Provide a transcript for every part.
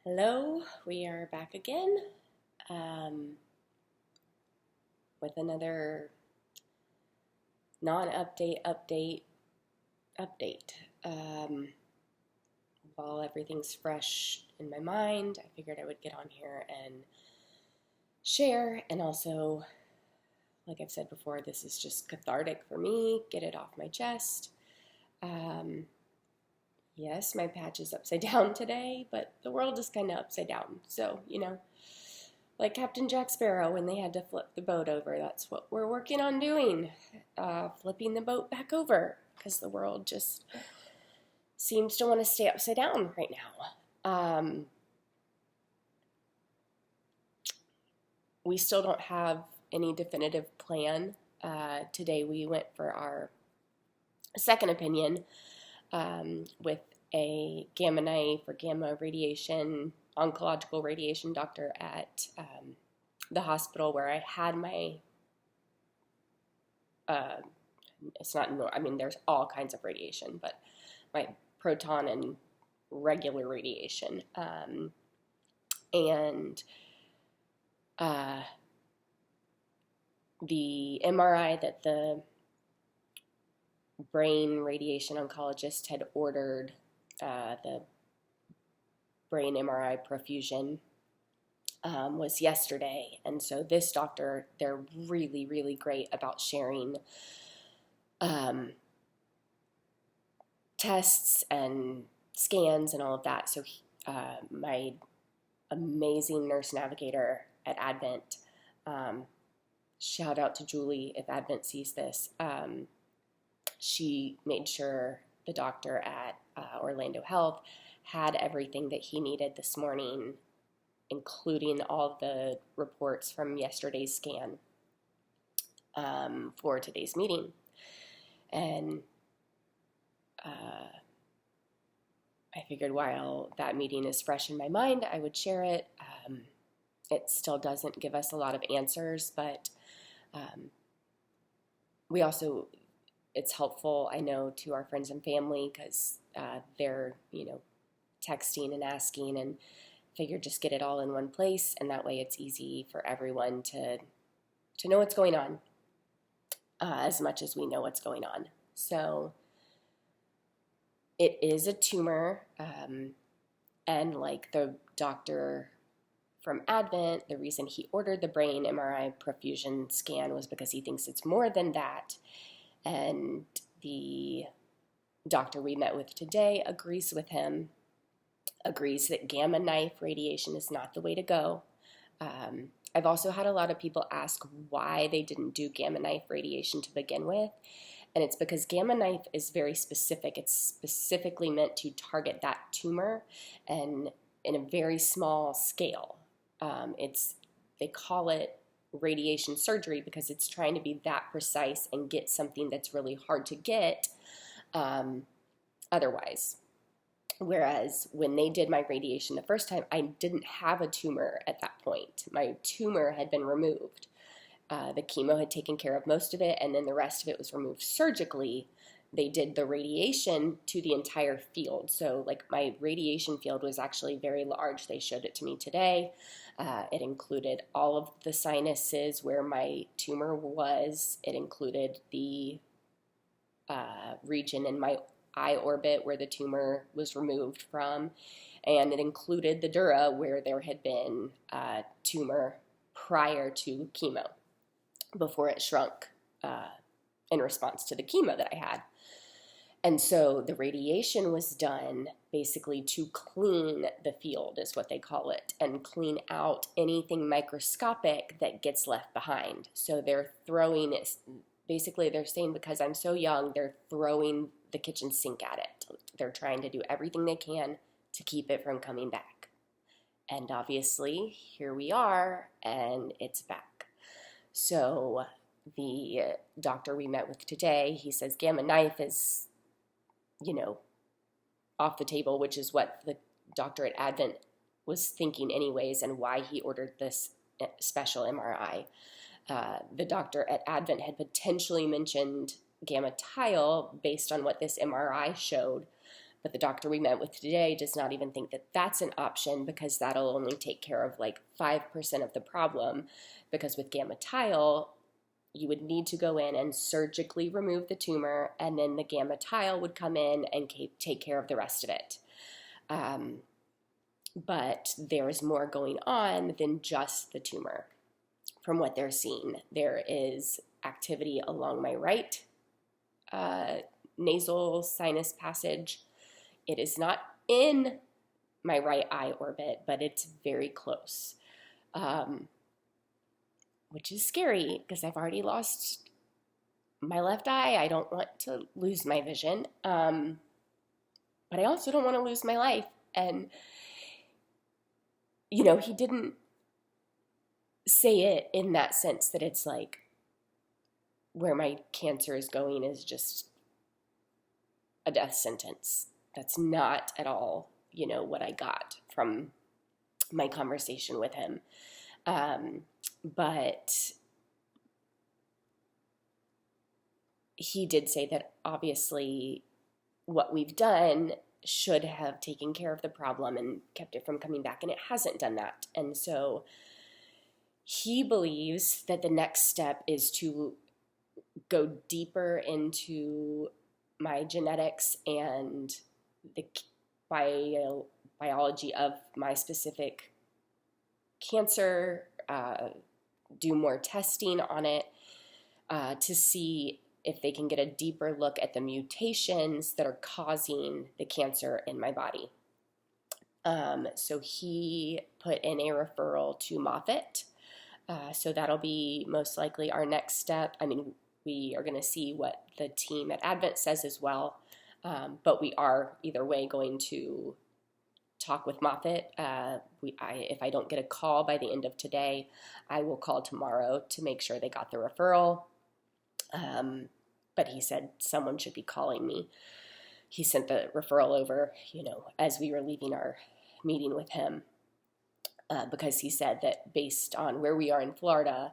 Hello, we are back again with another non-update update. While everything's fresh in my mind, I figured I would get on here and share. And also, like I've said before, this is just cathartic for me, get it off my chest. Yes, my patch is upside down today, but the world is kind of upside down. So, like Captain Jack Sparrow when they had to flip the boat over, that's what we're working on doing, flipping the boat back over, because the world just seems to want to stay upside down right now. We still don't have any definitive plan. Today we went for our second opinion with a gamma knife or gamma radiation, oncological radiation doctor at the hospital where I had my, it's not, I mean, there's all kinds of radiation, but my proton and regular radiation. And the MRI that the brain radiation oncologist had ordered, the brain MRI profusion, was yesterday. And so this doctor, they're really, really great about sharing tests and scans and all of that. So my amazing nurse navigator at Advent, shout out to Julie if Advent sees this, she made sure the doctor at Orlando Health had everything that he needed this morning, including all the reports from yesterday's scan, for today's meeting. And I figured while that meeting is fresh in my mind, I would share it. It still doesn't give us a lot of answers, but we also, it's helpful, I know, to our friends and family because they're, texting and asking, and figured just get it all in one place, and that way it's easy for everyone to know what's going on, as much as we know what's going on. So it is a tumor, and like the doctor from Advent, the reason he ordered the brain MRI profusion scan was because he thinks it's more than that. And the doctor we met with today agrees with him, agrees that gamma knife radiation is not the way to go. I've also had a lot of people ask why they didn't do gamma knife radiation to begin with. And it's because gamma knife is very specific. It's specifically meant to target that tumor and in a very small scale. They call it radiation surgery because it's trying to be that precise and get something that's really hard to get otherwise. Whereas when they did my radiation the first time, I didn't have a tumor at that point. My tumor had been removed. The chemo had taken care of most of it, and then the rest of it was removed surgically. They did the radiation to the entire field. So like my radiation field was actually very large. They showed it to me today. It included all of the sinuses where my tumor was. It included the region in my eye orbit where the tumor was removed from. And it included the dura where there had been a tumor prior to chemo, before it shrunk in response to the chemo that I had. And so the radiation was done basically to clean the field, is what they call it, and clean out anything microscopic that gets left behind. So they're throwing it, basically they're saying because I'm so young, they're throwing the kitchen sink at it. They're trying to do everything they can to keep it from coming back. And obviously, here we are, and it's back. So the doctor we met with today, he says gamma knife is, off the table, which is what the doctor at Advent was thinking anyways, and why he ordered this special MRI. The doctor at Advent had potentially mentioned gamma tile based on what this MRI showed, But the doctor we met with today does not even think that that's an option, because that'll only take care of like 5% of the problem. Because with gamma tile, you would need to go in and surgically remove the tumor, and then the gamma tile would come in and take care of the rest of it. But there is more going on than just the tumor. From what they're seeing, there is activity along my right nasal sinus passage. It is not in my right eye orbit, but it's very close, which is scary because I've already lost my left eye. I don't want to lose my vision, but I also don't want to lose my life. And, you know, he didn't say it in that sense that it's like where my cancer is going is just a death sentence. That's not at all, you know, what I got from my conversation with him. But he did say that obviously what we've done should have taken care of the problem and kept it from coming back, and it hasn't done that. And so he believes that the next step is to go deeper into my genetics and the biology of my specific cancer, do more testing on it to see if they can get a deeper look at the mutations that are causing the cancer in my body. So he put in a referral to Moffitt. So that'll be most likely our next step. I mean, we are going to see what the team at Advent says as well. But we are either way going to talk with Moffitt. If I don't get a call by the end of today, I will call tomorrow to make sure they got the referral. But he said someone should be calling me. He sent the referral over, you know, as we were leaving our meeting with him, because he said that based on where we are in Florida,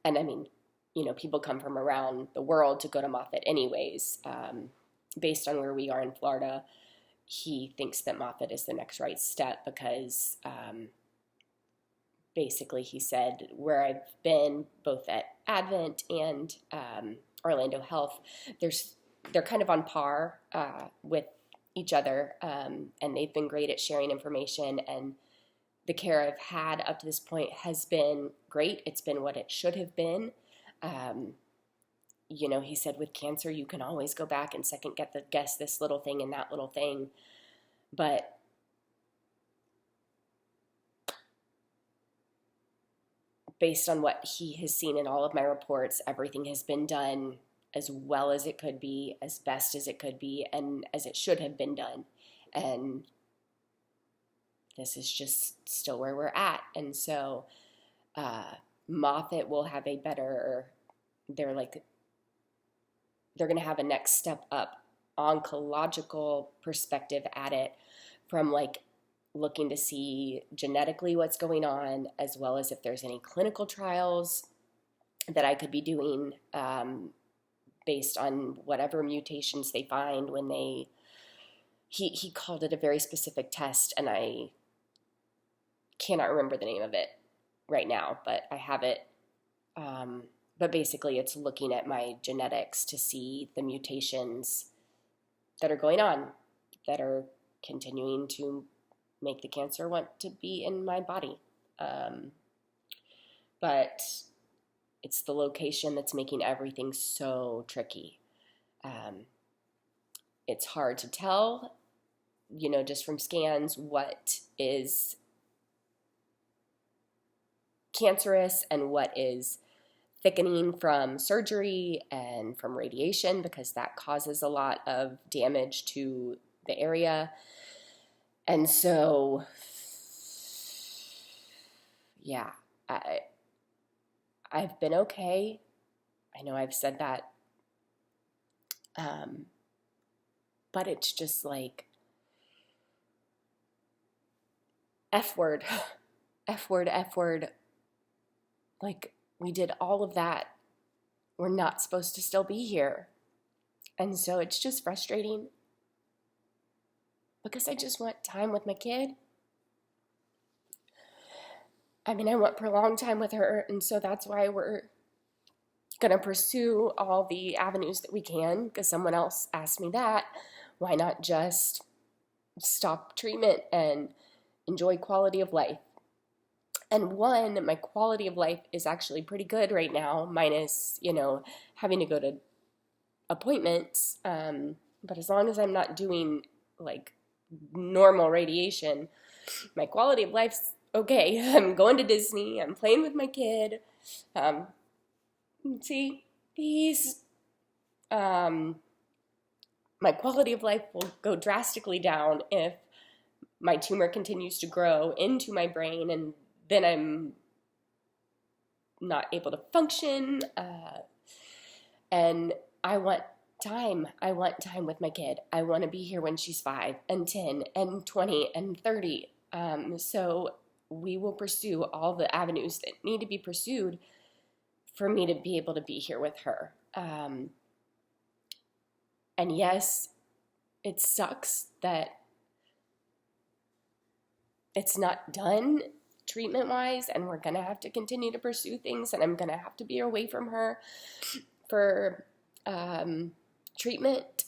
and I mean, you know, people come from around the world to go to Moffitt anyways. Based on where we are in Florida, he thinks that Moffitt is the next right step because basically he said where I've been, both at Advent and Orlando Health, they're kind of on par with each other, and they've been great at sharing information, and the care I've had up to this point has been great. It's been what it should have been. You know, he said with cancer, you can always go back and second guess this little thing and that little thing. But based on what he has seen in all of my reports, everything has been done as well as it could be, as best as it could be, and as it should have been done. And this is just still where we're at. And so Moffitt will have a better, they're going to have a next step up oncological perspective at it, from like looking to see genetically what's going on, as well as if there's any clinical trials that I could be doing based on whatever mutations they find when he called it a very specific test, and I cannot remember the name of it right now, but I have it. But basically it's looking at my genetics to see the mutations that are going on, that are continuing to make the cancer want to be in my body. But it's the location that's making everything so tricky. It's hard to tell, you know, just from scans, what is cancerous and what is thickening from surgery and from radiation, because that causes a lot of damage to the area. And so, yeah, I've been okay. I know I've said that. But it's just like, F word, F word, F word. Like, we did all of that. We're not supposed to still be here. And so it's just frustrating. because I just want time with my kid. I mean, I want prolonged time with her, and so that's why we're going to pursue all the avenues that we can, because someone else asked me that. Why not just stop treatment and enjoy quality of life? And one, my quality of life is actually pretty good right now, minus, having to go to appointments. But as long as I'm not doing like normal radiation, my quality of life's okay. I'm going to Disney. I'm playing with my kid. See, my quality of life will go drastically down if my tumor continues to grow into my brain, and then I'm not able to function. And I want time. I want time with my kid. I want to be here when she's 5 and 10 and 20 and 30. So we will pursue all the avenues that need to be pursued for me to be able to be here with her. And yes, it sucks that it's not done treatment-wise, and we're going to have to continue to pursue things, and I'm going to have to be away from her for treatment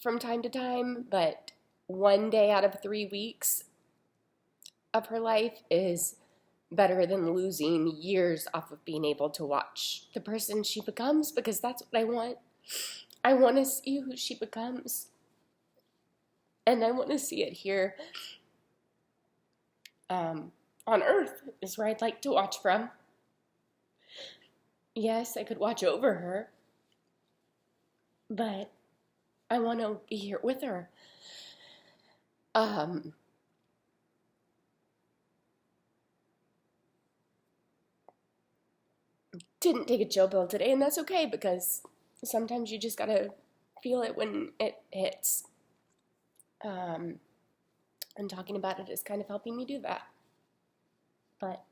from time to time, but 1 day out of 3 weeks of her life is better than losing years off of being able to watch the person she becomes, because that's what I want. I want to see who she becomes, and I want to see it here on Earth is where I'd like to watch from. Yes, I could watch over her, but I want to be here with her. Didn't take a chill pill today, and that's okay, because sometimes you just gotta feel it when it hits. And talking about it is kind of helping me do that. But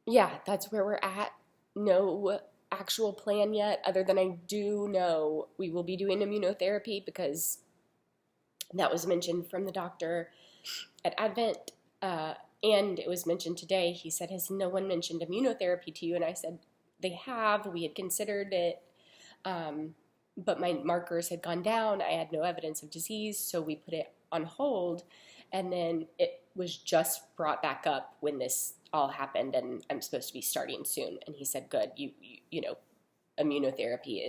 yeah, that's where we're at. No actual plan yet, other than I do know we will be doing immunotherapy, because that was mentioned from the doctor at Advent, and it was mentioned today. He said, has no one mentioned immunotherapy to you? And I said, they have. We had considered it, but my markers had gone down. I had no evidence of disease, so we put it on hold. And then it was just brought back up when this all happened, and I'm supposed to be starting soon. And he said, good, you know, immunotherapy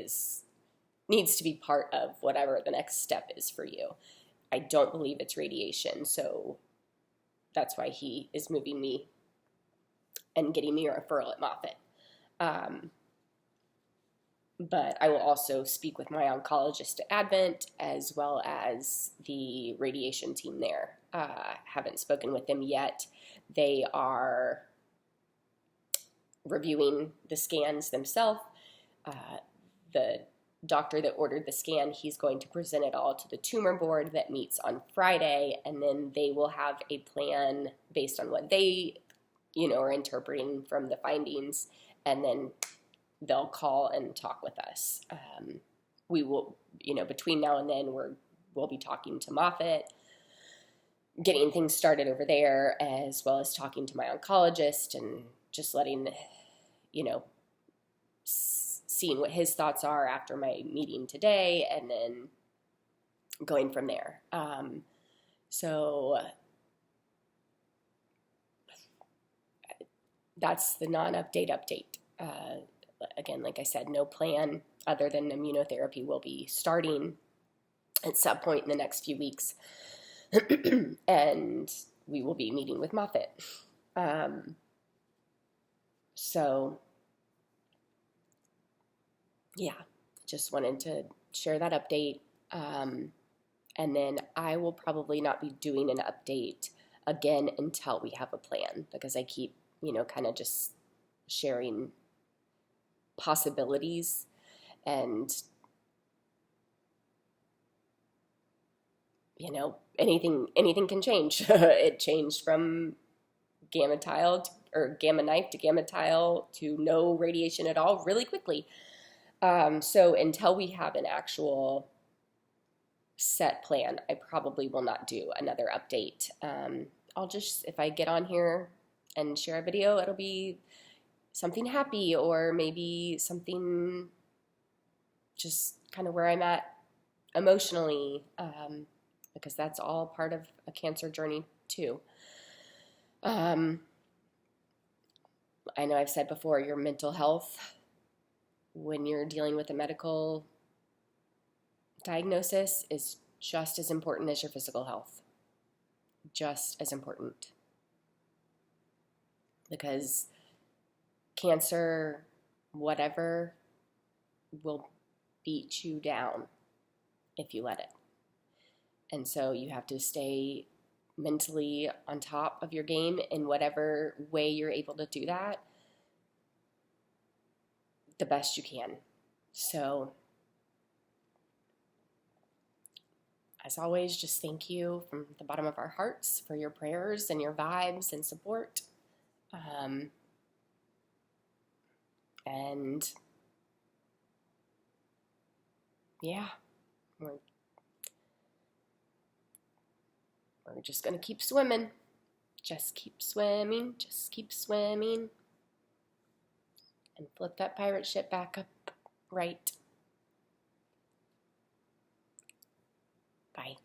needs to be part of whatever the next step is for you. I don't believe it's radiation, so that's why he is moving me and getting me a referral at Moffitt. But I will also speak with my oncologist at Advent, as well as the radiation team there. Haven't spoken with them yet. They are reviewing the scans themselves. The doctor that ordered the scan, he's going to present it all to the tumor board that meets on Friday, and then they will have a plan based on what they, are interpreting from the findings, and then they'll call and talk with us. We will, between now and then, we'll be talking to Moffitt, getting things started over there, as well as talking to my oncologist and just letting, seeing what his thoughts are after my meeting today, and then going from there. So that's the non-update update. Again, like I said, no plan other than immunotherapy will be starting at some point in the next few weeks. And we will be meeting with Moffitt. So, yeah, just wanted to share that update. And then I will probably not be doing an update again until we have a plan, because I keep, kind of just sharing possibilities, and anything can change. It changed from gamma knife to gamma tile to no radiation at all really quickly. So until we have an actual set plan. I probably will not do another update. I'll just, if I get on here and share a video, it'll be something happy or maybe something just kind of where I'm at emotionally, because that's all part of a cancer journey too. I know I've said before, your mental health, when you're dealing with a medical diagnosis, is just as important as your physical health. Just as important. Because cancer, whatever, will beat you down if you let it. And so you have to stay mentally on top of your game in whatever way you're able to do that the best you can. So, as always, just thank you from the bottom of our hearts for your prayers and your vibes and support. And yeah, we're just going to keep swimming. Just keep swimming. Just keep swimming. And flip that pirate ship back up right. Bye.